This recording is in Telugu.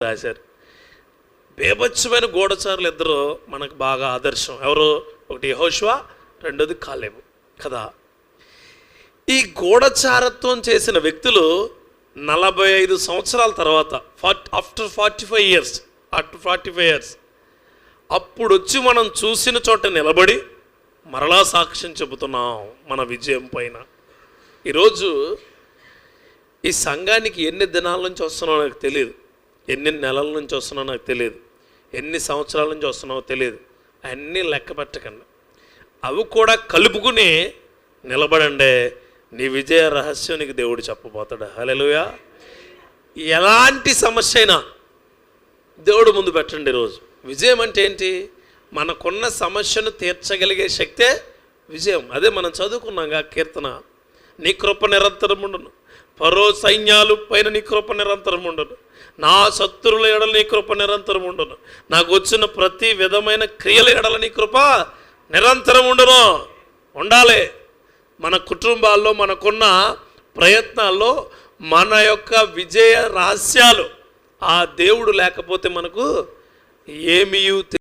రాశారు. బేభత్సమైన గూఢచారులు ఇద్దరు మనకు బాగా ఆదర్శం. ఎవరు? ఒకటి యెహోషువ, రెండోది కాలేబు కదా. ఈ గూఢచారత్వం చేసిన వ్యక్తులు 45 సంవత్సరాల తర్వాత, ఆఫ్టర్ 45 ఇయర్స్ అప్పుడు వచ్చి మనం చూసిన చోట నిలబడి మరలా సాక్ష్యం చెబుతున్నాం మన విజయం పైన. ఈరోజు ఈ సంఘానికి ఎన్ని దినాల నుంచి వస్తున్నావో నాకు తెలియదు, ఎన్ని నెలల నుంచి వస్తున్నావో నాకు తెలియదు, ఎన్ని సంవత్సరాల నుంచి వస్తున్నావో తెలియదు. అన్నీ లెక్క పెట్టకండి, అవి కూడా కలుపుకుని నిలబడండి. నీ విజయ రహస్యం నీకు దేవుడు చెప్పబోతాడు. హల్లెలూయా. ఎలాంటి సమస్య అయినా దేవుడు ముందు పెట్టండి. ఈరోజు విజయం అంటే ఏంటి? మనకున్న సమస్యను తీర్చగలిగే శక్తే విజయం. అదే మనం చదువుకున్నాగా కీర్తన, నీ కృప నిరంతరం ఉండును, ఫరో సైన్యాలు పైన నీ కృప నిరంతరం ఉండును, నా శత్రువుల ఎడల నీ కృప నిరంతరం ఉండును, నాకు వచ్చిన ప్రతి విధమైన క్రియల ఎడల నీ కృప నిరంతరం ఉండును. ఉండాలి. మన కుటుంబాల్లో మనకున్న ప్రయత్నాల్లో మన యొక్క విజయ రహస్యాలు ఆ దేవుడు లేకపోతే మనకు ఏమీ